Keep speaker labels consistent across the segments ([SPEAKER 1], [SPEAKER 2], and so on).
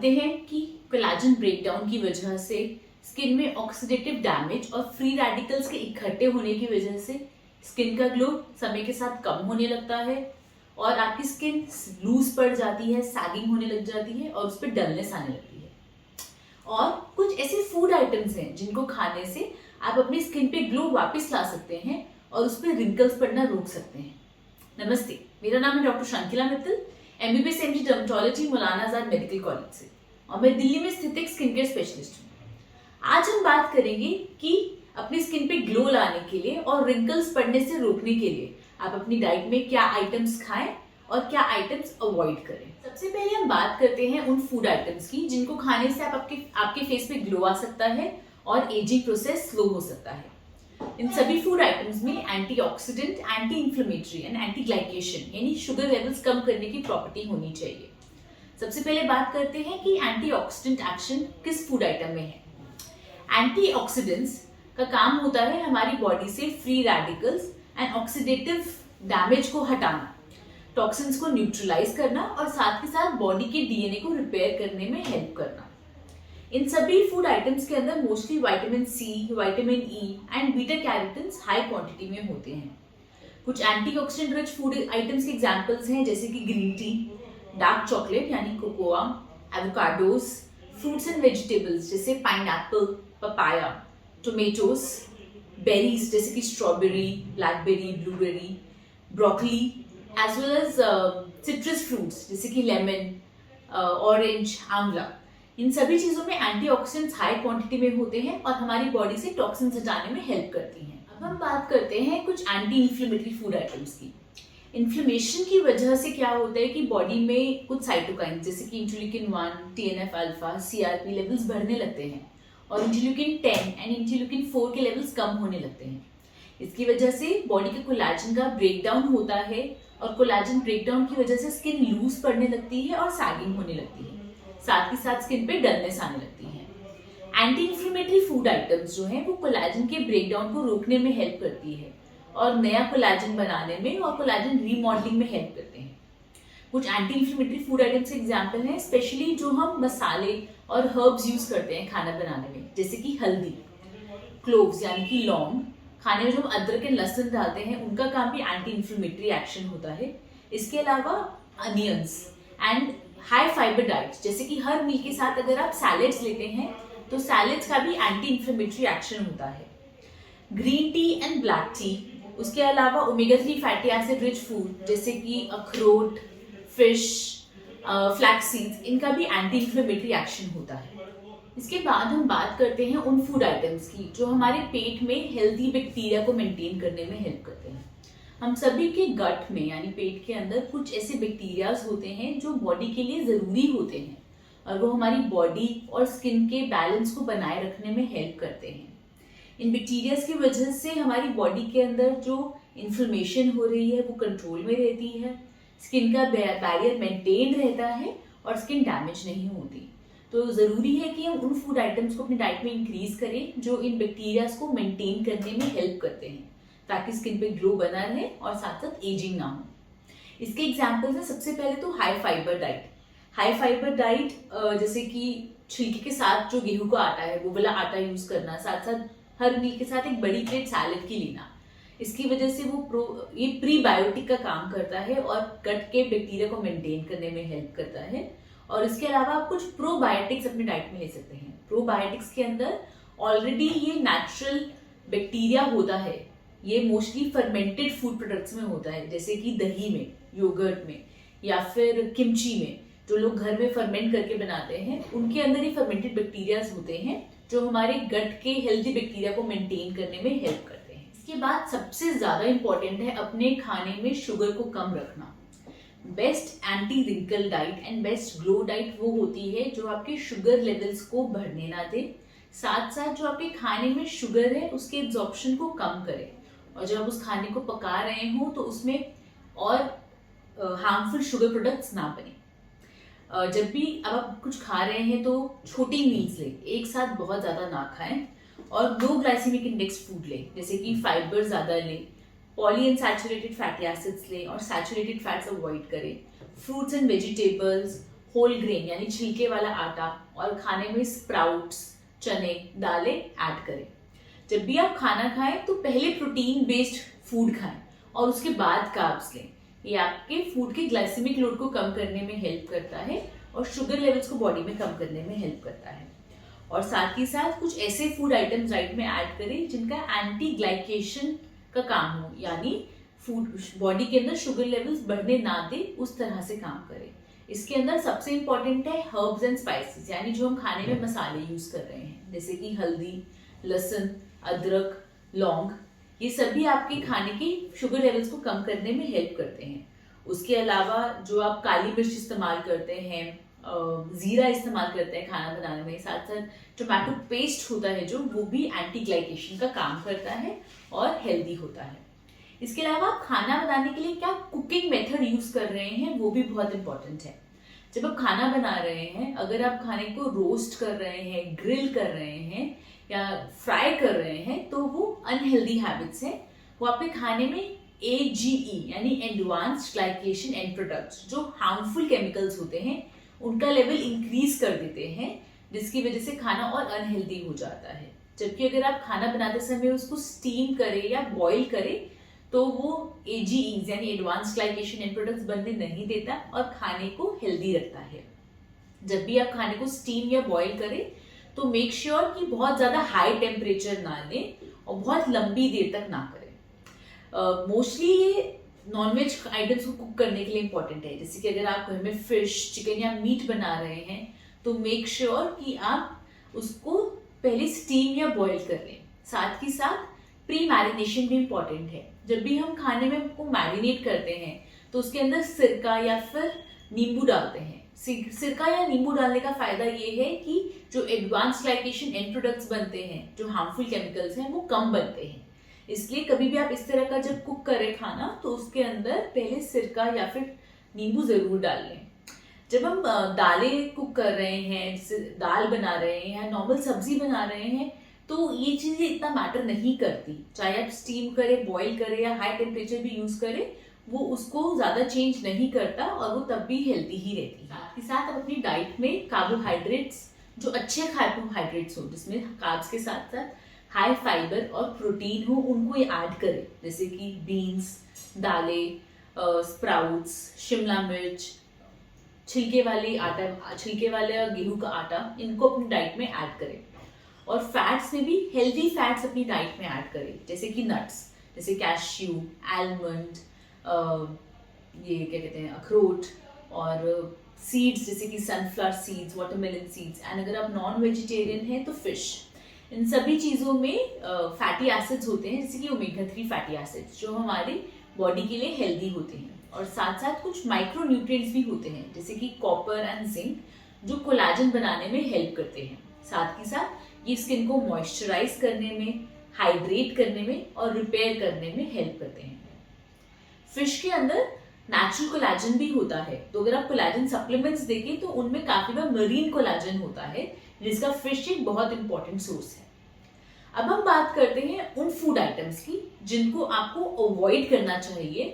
[SPEAKER 1] जानते हैं कि कोलेजन ब्रेकडाउन की वजह से स्किन में ऑक्सीडेटिव डैमेज और फ्री रेडिकल्स के इकट्ठे होने की वजह से स्किन का ग्लो समय के साथ कम होने लगता है और आपकी स्किन लूज पड़ जाती है, सैगिंग होने लग जाती है और उस पर डलनेस आने लगती है। और कुछ ऐसे फूड आइटम्स हैं जिनको खाने से आप अपनी स्किन पे ग्लो वापस ला सकते हैं और उस पर रिंकल्स पड़ना रोक सकते हैं। नमस्ते, मेरा नाम है doctor Shankila Mittal, MBBS MD dermatology Maulana Azad medical college से, और मैं दिल्ली में स्थित एक स्किन केयर स्पेशलिस्ट हूँ। आज हम बात करेंगे कि अपनी स्किन पे ग्लो लाने के लिए और रिंकल्स पड़ने से रोकने के लिए आप अपनी डाइट में क्या आइटम्स खाएं और क्या आइटम्स अवॉइड करें। सबसे पहले हम बात करते हैं उन फूड आइटम्स की जिनको खाने से आपके फेस पे ग्लो आ सकता है और एजिंग प्रोसेस स्लो हो सकता है। इन सभी फूड आइटम्स में antioxidant, anti inflammatory and anti glycation यानी शुगर लेवल्स कम करने की प्रॉपर्टी होनी चाहिए। सबसे पहले बात करते हैं कि एंटीऑक्सीडेंट एक्शन किस फूड आइटम में है। एंटीऑक्सीडेंट्स का काम होता है हमारी बॉडी से free radicals and oxidative damage को हटाना, टॉक्सिन्स को न्यूट्रलाइज करना और साथ ही साथ बॉडी के DNA को रिपेयर करने में हेल्प करना। इन सभी फूड आइटम्स के अंदर mostly vitamin C, vitamin E and beta carotenes high quantity में होते हैं। कुछ एंटीऑक्सीडेंट रिच फूड आइटम्स के एग्जांपल्स हैं जैसे कि ग्रीन टी, डार्क चॉकलेट यानी cocoa, avocados, fruits and vegetables जैसे पाइनएप्पल, पपाया, टोमेटोस, बेरीज जैसे कि strawberry, blackberry, blueberry, broccoli, as well as citrus fruits जैसे कि लेमन, ऑरेंज, आंवला। इन सभी चीजों में एंटीऑक्सीडेंट्स हाई क्वांटिटी में होते हैं और हमारी बॉडी से टॉक्सिन्स हटाने में हेल्प करती हैं। अब हम बात करते हैं कुछ एंटी इंफ्लेमेटरी फूड आइटम्स की। इन्फ्लेमेशन की वजह से क्या होता है कि बॉडी में कुछ साइटोकाइन जैसे कि interleukin 1, TNF alpha, CRP levels बढ़ने लगते हैं और इंटरल्यूकिन 10 एंड इंटरल्यूकिन 4 के लेवल्स कम होने लगते हैं। इसकी वजह से बॉडी के कोलेजन का ब्रेकडाउन होता है और कोलेजन ब्रेकडाउन की वजह से स्किन लूज पड़ने लगती है और सैगिंग होने लगती है, साथ ही साथ स्किन पे डलनेस आने लगती है। एंटी इंफ्लेमेटरी फूड आइटम्स जो हैं वो कोलेजन के ब्रेकडाउन को रोकने में हेल्प करती है और नया कोलेजन बनाने में और कोलेजन रीमॉडलिंग में हेल्प करते हैं। कुछ एंटी इंफ्लेमेटरी फूड आइटम्स के एग्जांपल हैं, स्पेशली जो हम मसाले और हर्ब्स यूज करते हैं खाना बनाने में, जैसे कि हल्दी, क्लोव्स यानी कि लौंग, खाने में जो हम अदरक एंड लहसुन डालते हैं उनका काम भी एंटी इंफ्लेमेटरी एक्शन होता है। इसके अलावा onions and high fibre diet जैसे कि हर मील के साथ अगर आप सैलेड्स लेते हैं तो सैलेड्स का भी एंटी इंफ्लेमेटरी एक्शन होता है। Green tea and black T, उसके अलावा omega 3 fatty acid rich food जैसे कि अखरोट, फिश, फ्लैक्स सीड्स, इनका भी एंटी इंफ्लेमेटरी एक्शन होता है। इसके बाद हम बात करते हैं उन फूड आइटम्स की जो हमारे पेट में हेल्दी बैक्टीरिया को मेंटेन करने में हेल्प करते हैं। हम सभी के गट में यानी पेट के अंदर कुछ ऐसे बैक्टीरियाज होते हैं जो बॉडी के लिए ज़रूरी होते हैं और वो हमारी बॉडी और स्किन के बैलेंस को बनाए रखने में हेल्प करते हैं। इन बैक्टीरियाज की वजह से हमारी बॉडी के अंदर जो इन्फ्लेमेशन हो रही है वो कंट्रोल में रहती है, स्किन का बैरियर मेंटेन रहता है और स्किन डैमेज नहीं होती। तो ज़रूरी है कि हम उन फूड आइटम्स को अपनी डाइट में इंक्रीज करें जो इन बैक्टीरियाज को मेंटेन करने में हेल्प करते हैं ताकि स्किन पे ग्लो बना रहे और साथ साथ एजिंग ना हो। इसके एग्जांपल्स हैं, सबसे पहले तो high fibre diet. High fibre diet जैसे कि छिलके के साथ जो गेहूं का आटा है वो वाला आटा यूज करना, साथ साथ हर मील के साथ एक बड़ी प्लेट सैलेड की लेना। इसकी वजह से ये प्रीबायोटिक का काम करता है और गट के बैक्टीरिया को मेंटेन करने में हेल्प करता है। और इसके अलावा आप कुछ प्रोबायोटिक्स अपनी डाइट में ले सकते हैं। प्रोबायोटिक्स के अंदर ऑलरेडी ये नेचुरल बैक्टीरिया होता है, ये मोस्टली फर्मेंटेड फूड प्रोडक्ट्स में होता है जैसे कि दही में, योगर्ट में या फिर किमची में, जो लोग घर में फर्मेंट करके बनाते हैं उनके अंदर ये फर्मेंटेड बैक्टीरियाज होते हैं जो हमारे गट के हेल्दी बैक्टीरिया को मेंटेन करने में हेल्प करते हैं। इसके बाद सबसे ज्यादा इंपॉर्टेंट है अपने खाने में शुगर को कम रखना। Best anti wrinkle diet and best glow diet वो होती है जो आपके शुगर लेवल्स को बढ़ने ना दे, साथ साथ जो आपके खाने में शुगर है उसके एब्जॉर्प्शन को कम करे और जब आप उस खाने को पका रहे हो तो उसमें और हार्मफुल शुगर प्रोडक्ट्स ना बने। जब भी अब आप कुछ खा रहे हैं तो छोटी मील्स लें, एक साथ बहुत ज़्यादा ना खाएं और लो ग्लाइसेमिक इंडेक्स फूड लें, जैसे कि फाइबर ज़्यादा लें, पॉलीअनसैचुरेटेड फैटी एसिड्स लें और सैचुरेटेड फैट्स अवॉइड करें। Fruits and vegetables, whole grain यानी छिलके वाला आटा और खाने में स्प्राउट्स, चने, दालें ऐड करें। जब भी आप खाना खाएं तो पहले प्रोटीन बेस्ड फूड खाएं और उसके बाद कार्ब्स लें। ये आपके फूड के ग्लाइसेमिक लोड को कम करने में हेल्प करता है और शुगर लेवल्स को बॉडी में कम करने में हेल्प करता है। और साथ ही साथ कुछ ऐसे फूड आइटम्स डाइट में ऐड करें जिनका एंटी ग्लाइकेशन का काम हो, यानी फूड बॉडी के अंदर शुगर लेवल्स बढ़ने ना दे, उस तरह से काम करे। इसके अंदर सबसे इंपॉर्टेंट है हर्ब्स एंड स्पाइसेस, यानी जो हम खाने में मसाले यूज कर रहे हैं, जैसे कि हल्दी, लहसुन, अदरक, लौंग, ये सभी आपके खाने की शुगर लेवल्स को कम करने में हेल्प करते हैं। उसके अलावा जो आप काली मिर्च इस्तेमाल करते हैं, जीरा इस्तेमाल करते हैं खाना बनाने में, साथ साथ टोमेटो पेस्ट होता है जो, वो भी एंटी ग्लाइकेशन का काम करता है और हेल्दी होता है। इसके अलावा आप खाना बनाने के लिए क्या कुकिंग मेथड यूज कर रहे हैं, वो भी बहुत इंपॉर्टेंट है। जब आप खाना बना रहे हैं, अगर आप खाने को रोस्ट कर रहे हैं, ग्रिल कर रहे हैं या फ्राई कर रहे हैं, तो वो अनहेल्दी हैबिट्स हैं। वो आपके खाने में AGE यानी एडवांस्ड ग्लाइकेशन एंड प्रोडक्ट्स, जो हार्मफुल केमिकल्स होते हैं, उनका लेवल इंक्रीज कर देते हैं, जिसकी वजह से खाना और अनहेल्दी हो जाता है। जबकि अगर आप खाना बनाते समय उसको स्टीम करें या बॉईल करें तो वो AGEs यानी एडवांस ग्लाइकेशन एंड प्रोडक्ट्स बनने नहीं देता और खाने को हेल्दी रखता है। जब भी आप खाने को स्टीम या बॉईल करें तो मेक श्योर कि बहुत ज्यादा हाई टेम्परेचर ना लें और बहुत लंबी देर तक ना करें। मोस्टली ये नॉनवेज आइटम्स को कुक करने के लिए इंपॉर्टेंट है, जैसे कि अगर आप घर में फिश, चिकन या मीट बना रहे हैं तो मेक श्योर कि आप उसको पहले स्टीम या बॉईल कर लें। साथ ही साथ प्री मैरिनेशन भी इंपॉर्टेंट है। जब भी हम खाने में को मैरिनेट करते हैं तो उसके अंदर सिरका या फिर नींबू डालते हैं। सिरका या नींबू डालने का फायदा ये है कि जो एडवांस ग्लाइकेशन एंड प्रोडक्ट्स बनते हैं, जो हार्मफुल केमिकल्स हैं, वो कम बनते हैं। इसलिए कभी भी आप इस तरह का जब कुक करें खाना तो उसके अंदर पहले सिरका या फिर नींबू जरूर डाल लें। जब हम दालें कुक कर रहे हैं, दाल बना रहे हैं या नॉर्मल सब्जी बना रहे हैं, तो ये चीजें इतना मैटर नहीं करती। चाहे आप स्टीम करें, बॉईल करें या हाई टेम्परेचर भी यूज करें, वो उसको ज्यादा चेंज नहीं करता और वो तब भी हेल्दी ही रहती है। साथ ही साथ आप अपनी डाइट में कार्बोहाइड्रेट्स, जो अच्छे कार्बोहाइड्रेट्स हो, जिसमें कार्ब्स के साथ साथ हाई फाइबर और प्रोटीन हो, उनको ऐड करें, जैसे कि बीन्स, दालें, स्प्राउट्स, शिमला मिर्च, छिलके वाला गेहूं का आटा, इनको अपनी डाइट में ऐड करें। और फैट्स में भी हेल्दी फैट्स अपनी डाइट में ऐड करें, जैसे कि नट्स, जैसे कैश्यू, आलमंड, ये क्या कहते हैं, अखरोट, और सीड्स जैसे कि sunflower seeds, watermelon seeds, and अगर आप नॉन वेजिटेरियन हैं तो फिश। इन सभी चीज़ों में फैटी एसिड्स होते हैं, जैसे कि ओमेगा 3 फैटी एसिड्स, जो हमारी बॉडी के लिए हेल्दी होते हैं। और साथ साथ कुछ माइक्रो न्यूट्रिएंट्स भी होते हैं, जैसे कि कॉपर एंड जिंक, जो कोलाजन बनाने में हेल्प करते हैं। साथ ही साथ ये स्किन को मॉइस्चराइज करने में, हाइड्रेट करने में और रिपेयर करने में हेल्प करते हैं। फिश के अंदर नेचुरल कोलाजन भी होता है, तो अगर आप कोलाजन सप्लीमेंट्स देखें तो उनमें काफी बार मरीन कोलाजन होता है, जिसका फिश एक बहुत इंपॉर्टेंट सोर्स है। अब हम बात करते हैं उन फूड आइटम्स की जिनको आपको अवॉइड करना चाहिए,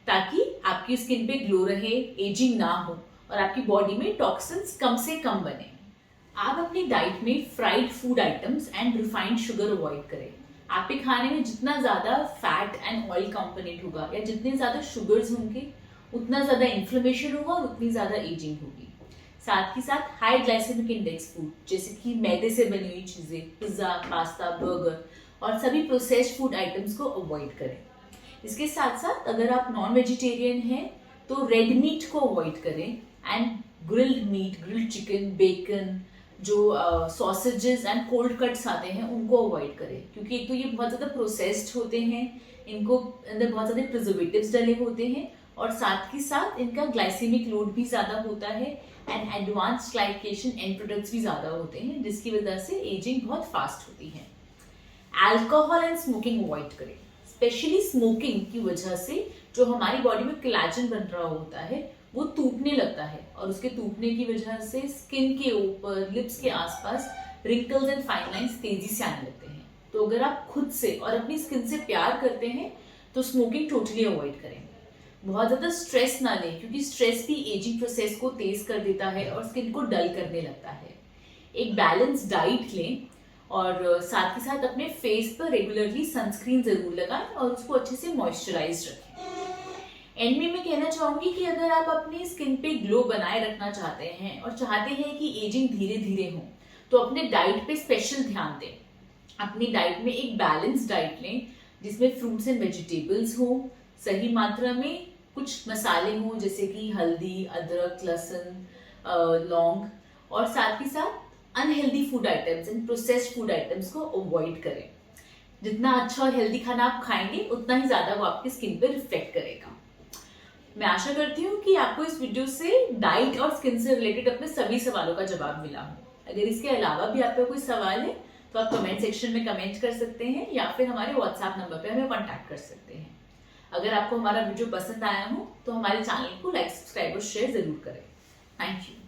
[SPEAKER 1] ताकि आपकी स्किन पे ग्लो रहे, एजिंग ना हो और आपकी बॉडी में टॉक्सिन्स कम से कम बने। आप अपनी डाइट में fried food items and refined sugar avoid करें। आपके खाने में जितना ज्यादा फैट एंड ऑयल कंपोनेंट होगा या जितने ज्यादा शुगर्स होंगे, उतना ज्यादा इन्फ्लेमेशन होगा और उतनी ज्यादा एजिंग होगी। साथ ही साथ हाई ग्लाइसेमिक इंडेक्स फूड, जैसे कि मैदे से बनी हुई चीजें, पिज्जा, पास्ता, बर्गर और सभी प्रोसेस्ड फूड आइटम्स को अवॉइड करें। इसके साथ साथ अगर आप नॉन वेजिटेरियन हैं तो रेड मीट को अवॉइड करें and grilled meat, grilled chicken, bacon, जो सॉसेजेस एंड कोल्ड कट्स आते हैं, उनको अवॉइड करें, क्योंकि एक तो ये बहुत ज़्यादा प्रोसेस्ड होते हैं, इनको अंदर बहुत ज़्यादा प्रिजर्वेटिव्स डले होते हैं और साथ ही साथ इनका ग्लाइसेमिक लोड भी ज़्यादा होता है and advance glycation end products भी ज़्यादा होते हैं, जिसकी वजह से एजिंग बहुत फास्ट होती है। अल्कोहल एंड स्मोकिंग अवॉइड करें। स्पेशली स्मोकिंग की वजह से जो हमारी बॉडी में कोलेजन बन रहा होता है वो टूटने लगता है और उसके टूटने की वजह से स्किन के ऊपर, लिप्स के आसपास रिंकल्स एंड फाइन लाइंस तेजी से आने लगते हैं। तो अगर आप खुद से और अपनी स्किन से प्यार करते हैं तो स्मोकिंग टोटली अवॉइड करें। बहुत ज़्यादा स्ट्रेस ना लें, क्योंकि स्ट्रेस भी एजिंग प्रोसेस को तेज कर देता है और स्किन को डल करने लगता है। एक बैलेंस डाइट लें और साथ ही साथ अपने फेस पर रेगुलरली सनस्क्रीन ज़रूर लगाएं और उसको अच्छे से मॉइस्चराइज रखें। एंड में मैं कहना चाहूँगी कि अगर आप अपनी स्किन पे ग्लो बनाए रखना चाहते हैं और चाहते हैं कि एजिंग धीरे धीरे हो, तो अपने डाइट पे स्पेशल ध्यान दें। अपनी डाइट में एक बैलेंस डाइट लें जिसमें फ्रूट्स एंड वेजिटेबल्स हो, सही मात्रा में कुछ मसाले हों जैसे कि हल्दी, अदरक, लहसुन, लौंग, और साथ ही साथ unhealthy food items and processed food items को अवॉइड करें। जितना अच्छा और हेल्दी खाना आप खाएंगे उतना ही ज्यादा वो आपकी स्किन पे रिफ्लेक्ट करेगा। मैं आशा करती हूँ कि आपको इस वीडियो से डाइट और स्किन से रिलेटेड अपने सभी सवालों का जवाब मिला हो। अगर इसके अलावा भी आपका कोई सवाल है तो आप कमेंट सेक्शन में कमेंट कर सकते हैं या फिर हमारे व्हाट्सएप नंबर पे हमें कॉन्टैक्ट कर सकते हैं। अगर आपको हमारा वीडियो पसंद आया हो तो हमारे चैनल को लाइक, सब्सक्राइब और शेयर जरूर करें। Thank you.